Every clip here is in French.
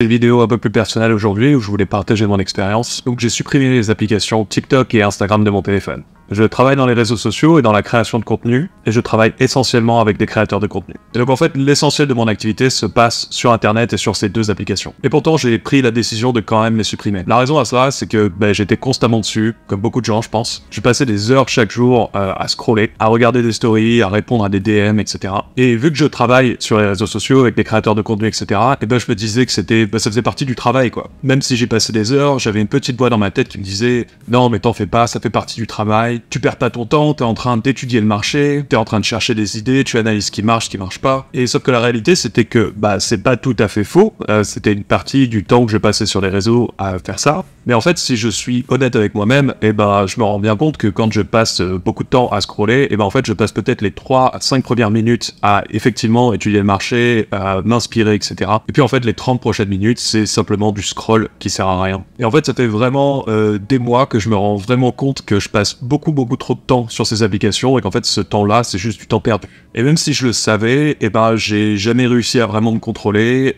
Une vidéo un peu plus personnelle aujourd'hui où je voulais partager mon expérience. Donc j'ai supprimé les applications TikTok et Instagram de mon téléphone. Je travaille dans les réseaux sociaux et dans la création de contenu, et je travaille essentiellement avec des créateurs de contenu. Et donc en fait, l'essentiel de mon activité se passe sur Internet et sur ces deux applications. Et pourtant, j'ai pris la décision de quand même les supprimer. La raison à cela, c'est que j'étais constamment dessus, comme beaucoup de gens, je pense. Je passais des heures chaque jour à scroller, à regarder des stories, à répondre à des DM, etc. Et vu que je travaille sur les réseaux sociaux avec des créateurs de contenu, etc., et je me disais que ça faisait partie du travail, quoi. Même si j'y passais des heures, j'avais une petite voix dans ma tête qui me disait « Non, mais t'en fais pas, ça fait partie du travail. Tu perds pas ton temps, t'es en train d'étudier le marché, t'es en train de chercher des idées, tu analyses ce qui marche pas. » Et sauf que la réalité, c'était que, c'est pas tout à fait faux. C'était une partie du temps que je passais sur les réseaux à faire ça. Mais en fait, si je suis honnête avec moi-même, je me rends bien compte que quand je passe beaucoup de temps à scroller, en fait, je passe peut-être les 3 à 5 premières minutes à effectivement étudier le marché, à m'inspirer, etc. Et puis en fait, les 30 prochaines minutes, c'est simplement du scroll qui sert à rien. Et en fait, ça fait vraiment des mois que je me rends vraiment compte que je passe beaucoup trop de temps sur ces applications et qu'en fait, ce temps-là, c'est juste du temps perdu. Et même si je le savais, j'ai jamais réussi à vraiment me contrôler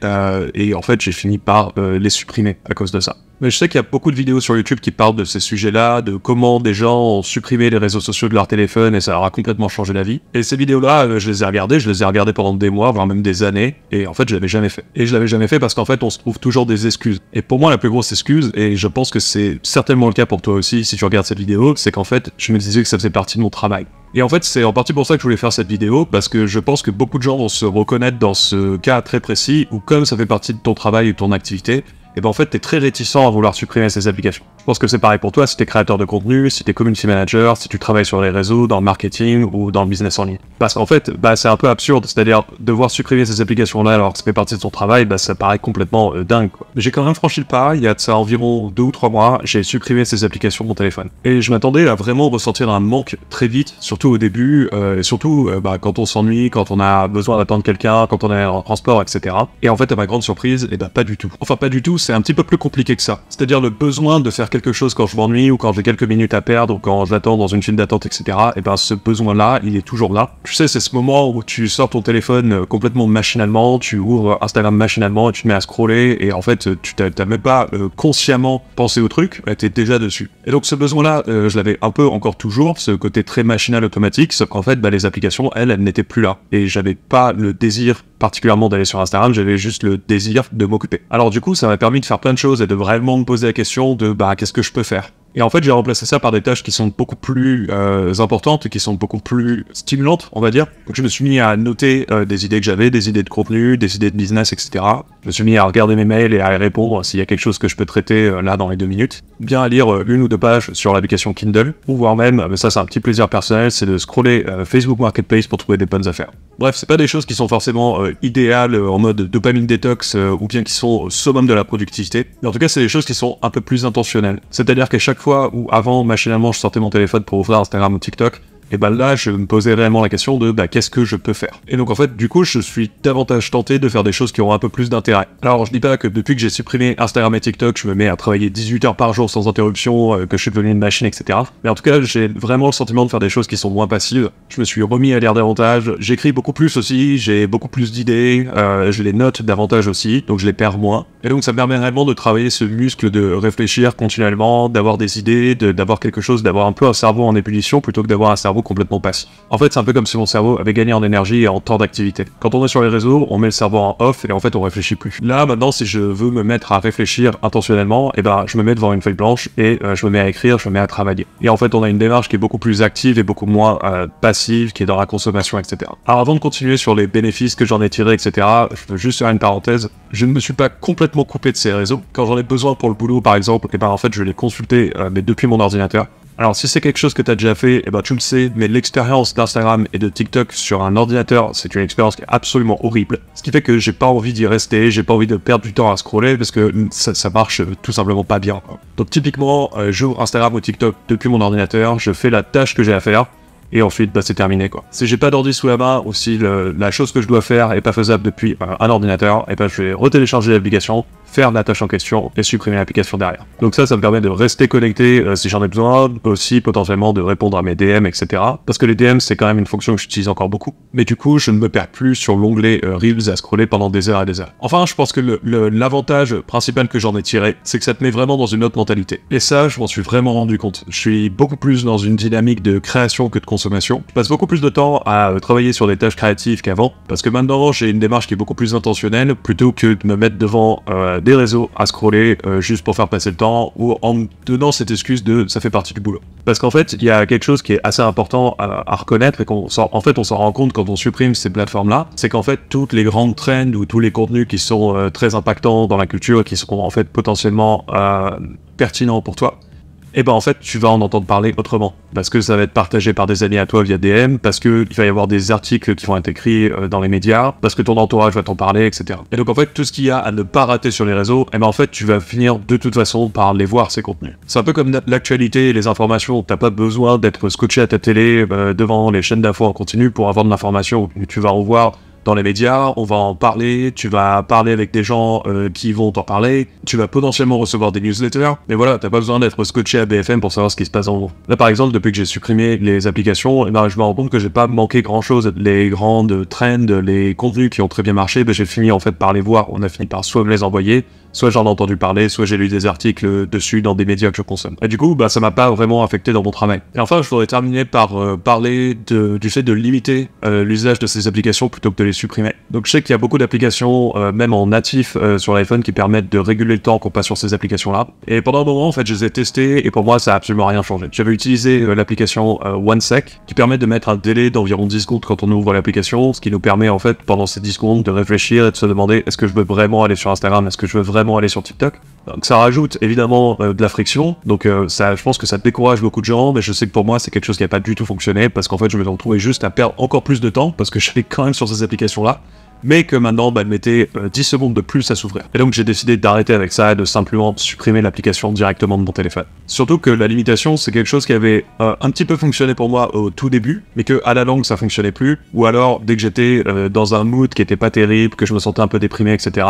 et en fait, j'ai fini par les supprimer à cause de ça. Mais je sais qu'il y a beaucoup de vidéos sur YouTube qui parlent de ces sujets-là, de comment des gens ont supprimé les réseaux sociaux de leur téléphone et ça leur a complètement changé la vie. Et ces vidéos-là, je les ai regardées pendant des mois, voire même des années, et en fait, je l'avais jamais fait. Et je l'avais jamais fait parce qu'en fait, on se trouve toujours des excuses. Et pour moi, la plus grosse excuse, et je pense que c'est certainement le cas pour toi aussi si tu regardes cette vidéo, c'est qu'en fait, je me disais que ça faisait partie de mon travail. Et en fait, c'est en partie pour ça que je voulais faire cette vidéo, parce que je pense que beaucoup de gens vont se reconnaître dans ce cas très précis, où comme ça fait partie de ton travail ou de ton activité, en fait, t'es très réticent à vouloir supprimer ces applications. Je pense que c'est pareil pour toi si t'es créateur de contenu, si t'es community manager, si tu travailles sur les réseaux, dans le marketing ou dans le business en ligne. Parce qu'en fait, c'est un peu absurde, c'est-à-dire devoir supprimer ces applications-là alors que ça fait partie de ton travail, ça paraît complètement dingue, quoi. Mais j'ai quand même franchi le pas, il y a de ça environ 2 ou 3 mois, j'ai supprimé ces applications de mon téléphone. Et je m'attendais à vraiment ressentir un manque très vite, surtout au début, et surtout quand on s'ennuie, quand on a besoin d'attendre quelqu'un, quand on est en transport, etc. Et en fait, à ma grande surprise, pas du tout. Enfin, pas du tout, c'est un petit peu plus compliqué que ça. C'est-à-dire le besoin de faire quelque chose quand je m'ennuie ou quand j'ai quelques minutes à perdre ou quand j'attends dans une file d'attente, etc. Ce besoin-là, il est toujours là. Tu sais, c'est ce moment où tu sors ton téléphone complètement machinalement, tu ouvres Instagram machinalement et tu te mets à scroller et en fait, tu t'as même pas consciemment pensé au truc, t'es déjà dessus. Et donc ce besoin-là, je l'avais un peu encore toujours, ce côté très machinal automatique, sauf qu'en fait, les applications, elles n'étaient plus là. Et j'avais pas le désir particulièrement d'aller sur Instagram, j'avais juste le désir de m'occuper. Alors du coup, ça m'a permis de faire plein de choses et de vraiment me poser la question de qu'est-ce que je peux faire. Et en fait, j'ai remplacé ça par des tâches qui sont beaucoup plus importantes, qui sont beaucoup plus stimulantes, on va dire. Donc je me suis mis à noter des idées que j'avais, des idées de contenu, des idées de business, etc. Je me suis mis à regarder mes mails et à y répondre s'il y a quelque chose que je peux traiter là dans les 2 minutes. Bien à lire 1 ou 2 pages sur l'application Kindle, ou voire même, mais ça c'est un petit plaisir personnel, c'est de scroller Facebook Marketplace pour trouver des bonnes affaires. Bref, c'est pas des choses qui sont forcément idéales en mode dopamine détox ou bien qui sont au summum de la productivité. Mais en tout cas, c'est des choses qui sont un peu plus intentionnelles. C'est-à-dire qu'à chaque fois où avant, machinalement, je sortais mon téléphone pour ouvrir Instagram ou TikTok, là, je me posais réellement la question de qu'est-ce que je peux faire. Et donc en fait, du coup, je suis davantage tenté de faire des choses qui ont un peu plus d'intérêt. Alors, je dis pas que depuis que j'ai supprimé Instagram et TikTok, je me mets à travailler 18 heures par jour sans interruption, que je suis devenu une machine, etc. Mais en tout cas, j'ai vraiment le sentiment de faire des choses qui sont moins passives. Je me suis remis à lire davantage, j'écris beaucoup plus aussi, j'ai beaucoup plus d'idées, je les note davantage aussi, donc je les perds moins. Et donc ça me permet réellement de travailler ce muscle de réfléchir continuellement, d'avoir des idées, d'avoir quelque chose, d'avoir un peu un cerveau en ébullition plutôt que d'avoir un cerveau complètement passif. En fait, c'est un peu comme si mon cerveau avait gagné en énergie et en temps d'activité. Quand on est sur les réseaux, on met le cerveau en off et en fait, on réfléchit plus. Là, maintenant, si je veux me mettre à réfléchir intentionnellement, je me mets devant une feuille blanche et je me mets à écrire, je me mets à travailler. Et en fait, on a une démarche qui est beaucoup plus active et beaucoup moins passive, qui est dans la consommation, etc. Alors, avant de continuer sur les bénéfices que j'en ai tirés, etc., je veux juste faire une parenthèse. Je ne me suis pas complètement coupé de ces réseaux. Quand j'en ai besoin pour le boulot, par exemple, en fait, je les consulter, mais depuis mon ordinateur. Alors si c'est quelque chose que tu as déjà fait, tu le sais, mais l'expérience d'Instagram et de TikTok sur un ordinateur, c'est une expérience qui est absolument horrible. Ce qui fait que j'ai pas envie d'y rester, j'ai pas envie de perdre du temps à scroller parce que ça marche tout simplement pas bien, quoi. Donc typiquement, j'ouvre Instagram ou TikTok depuis mon ordinateur, je fais la tâche que j'ai à faire, et ensuite c'est terminé, quoi. Si j'ai pas d'ordi sous la main ou si la chose que je dois faire est pas faisable depuis un ordinateur, je vais retélécharger l'application, faire la tâche en question et supprimer l'application derrière. Donc ça me permet de rester connecté si j'en ai besoin, aussi potentiellement de répondre à mes DM, etc. Parce que les DM, c'est quand même une fonction que j'utilise encore beaucoup. Mais du coup, je ne me perds plus sur l'onglet Reels à scroller pendant des heures et des heures. Enfin, je pense que l'avantage principal que j'en ai tiré, c'est que ça te met vraiment dans une autre mentalité. Et ça, je m'en suis vraiment rendu compte. Je suis beaucoup plus dans une dynamique de création que de consommation. Je passe beaucoup plus de temps à travailler sur des tâches créatives qu'avant, parce que maintenant, j'ai une démarche qui est beaucoup plus intentionnelle, plutôt que de me mettre devant des réseaux à scroller juste pour faire passer le temps, ou en me donnant cette excuse de ça fait partie du boulot. Parce qu'en fait, il y a quelque chose qui est assez important à reconnaître, et on s'en rend compte quand on supprime ces plateformes-là, c'est qu'en fait, toutes les grandes trends ou tous les contenus qui sont très impactants dans la culture, qui seront en fait potentiellement pertinents pour toi, et ben en fait tu vas en entendre parler autrement, parce que ça va être partagé par des amis à toi via DM, parce que il va y avoir des articles qui vont être écrits dans les médias, parce que ton entourage va t'en parler, etc. Et donc en fait tout ce qu'il y a à ne pas rater sur les réseaux, et ben en fait tu vas finir de toute façon par les voir, ces contenus. C'est un peu comme l'actualité et les informations, t'as pas besoin d'être scotché à ta télé devant les chaînes d'infos en continu pour avoir de l'information. Tu vas en voir dans les médias, on va en parler, tu vas parler avec des gens qui vont t'en parler, tu vas potentiellement recevoir des newsletters, mais voilà, t'as pas besoin d'être scotché à BFM pour savoir ce qui se passe en gros. Là par exemple, depuis que j'ai supprimé les applications, je me rends compte que j'ai pas manqué grand chose. Les grandes trends, les contenus qui ont très bien marché, j'ai fini en fait par les voir, on a fini par soit me les envoyer, soit j'en ai entendu parler, soit j'ai lu des articles dessus dans des médias que je consomme. Et du coup, ça m'a pas vraiment affecté dans mon travail. Et enfin, je voudrais terminer par parler du fait de limiter l'usage de ces applications plutôt que de les supprimer. Donc je sais qu'il y a beaucoup d'applications, même en natif sur l'iPhone, qui permettent de réguler le temps qu'on passe sur ces applications-là. Et pendant un moment, en fait, je les ai testées, et pour moi, ça a absolument rien changé. J'avais utilisé l'application OneSec, qui permet de mettre un délai d'environ 10 secondes quand on ouvre l'application, ce qui nous permet, en fait, pendant ces 10 secondes, de réfléchir et de se demander, est-ce que je veux vraiment aller sur Instagram, est-ce que je veux vraiment aller sur TikTok. Donc ça rajoute évidemment de la friction, donc ça, je pense que ça décourage beaucoup de gens, mais je sais que pour moi c'est quelque chose qui n'a pas du tout fonctionné, parce qu'en fait je me suis retrouvé juste à perdre encore plus de temps, parce que je suis quand même sur ces applications-là, mais que maintenant elle mettait 10 secondes de plus à s'ouvrir. Et donc j'ai décidé d'arrêter avec ça et de simplement supprimer l'application directement de mon téléphone. Surtout que la limitation, c'est quelque chose qui avait un petit peu fonctionné pour moi au tout début, mais que à la longue ça fonctionnait plus, ou alors dès que j'étais dans un mood qui était pas terrible, que je me sentais un peu déprimé, etc.,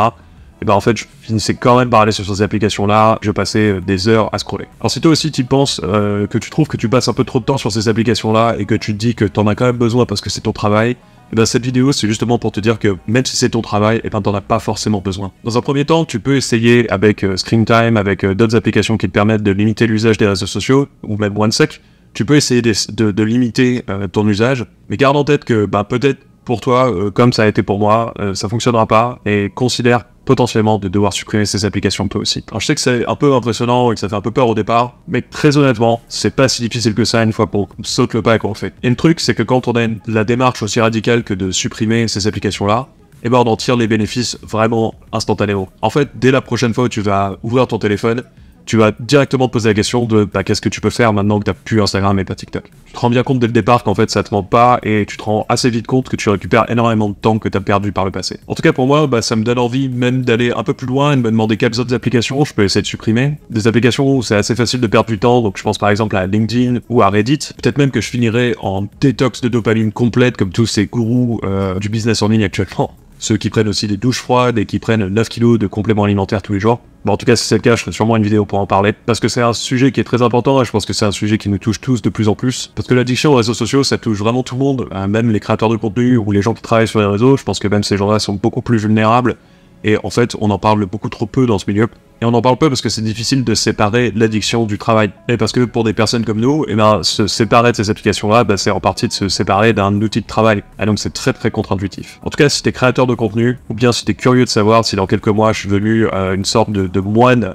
et ben en fait je finissais quand même par aller sur ces applications-là, je passais des heures à scroller. Alors si toi aussi tu penses que tu trouves que tu passes un peu trop de temps sur ces applications-là et que tu te dis que t'en as quand même besoin parce que c'est ton travail, et ben cette vidéo c'est justement pour te dire que même si c'est ton travail, et ben t'en as pas forcément besoin. Dans un premier temps, tu peux essayer avec Screen Time, avec d'autres applications qui te permettent de limiter l'usage des réseaux sociaux, ou même OneSec. Tu peux essayer de limiter ton usage, mais garde en tête que peut-être pour toi, comme ça a été pour moi, ça fonctionnera pas, et considère potentiellement de devoir supprimer ces applications toi aussi. Alors je sais que c'est un peu impressionnant et que ça fait un peu peur au départ, mais très honnêtement, c'est pas si difficile que ça une fois qu'on saute le pas et qu'on le fait. Et le truc, c'est que quand on a la démarche aussi radicale que de supprimer ces applications-là, et ben on en tire les bénéfices vraiment instantanément. En fait, dès la prochaine fois où tu vas ouvrir ton téléphone, tu vas directement te poser la question de qu'est-ce que tu peux faire maintenant que t'as plus Instagram et pas TikTok. Tu te rends bien compte dès le départ qu'en fait ça te manque pas, et tu te rends assez vite compte que tu récupères énormément de temps que t'as perdu par le passé. En tout cas pour moi, ça me donne envie même d'aller un peu plus loin et de me demander quelles autres applications je peux essayer de supprimer. Des applications où c'est assez facile de perdre du temps, donc je pense par exemple à LinkedIn ou à Reddit. Peut-être même que je finirai en détox de dopamine complète comme tous ces gourous du business en ligne actuellement. Ceux qui prennent aussi des douches froides et qui prennent 9 kilos de compléments alimentaires tous les jours. En tout cas, si c'est le cas, je ferai sûrement une vidéo pour en parler, parce que c'est un sujet qui est très important, et je pense que c'est un sujet qui nous touche tous de plus en plus, parce que l'addiction aux réseaux sociaux, ça touche vraiment tout le monde, même les créateurs de contenu ou les gens qui travaillent sur les réseaux. Je pense que même ces gens-là sont beaucoup plus vulnérables, et en fait, on en parle beaucoup trop peu dans ce milieu. Et on en parle peu parce que c'est difficile de séparer l'addiction du travail. Et parce que pour des personnes comme nous, se séparer de ces applications-là, c'est en partie de se séparer d'un outil de travail. Et donc c'est très très contre-intuitif. En tout cas, si t'es créateur de contenu, ou bien si t'es curieux de savoir si dans quelques mois je suis devenu une sorte de moine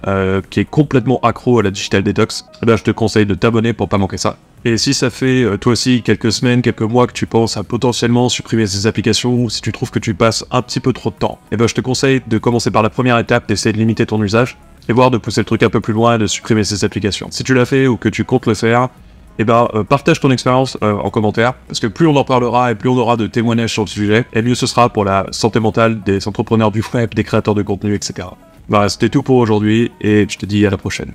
qui est complètement accro à la digital detox, je te conseille de t'abonner pour pas manquer ça. Et si ça fait toi aussi quelques semaines, quelques mois que tu penses à potentiellement supprimer ces applications, ou si tu trouves que tu passes un petit peu trop de temps, je te conseille de commencer par la première étape, d'essayer de limiter ton usage, et voir de pousser le truc un peu plus loin et de supprimer ces applications. Si tu l'as fait ou que tu comptes le faire, partage ton expérience en commentaire, parce que plus on en parlera et plus on aura de témoignages sur le sujet, et mieux ce sera pour la santé mentale des entrepreneurs du web, des créateurs de contenu, etc. C'était tout pour aujourd'hui, et je te dis à la prochaine.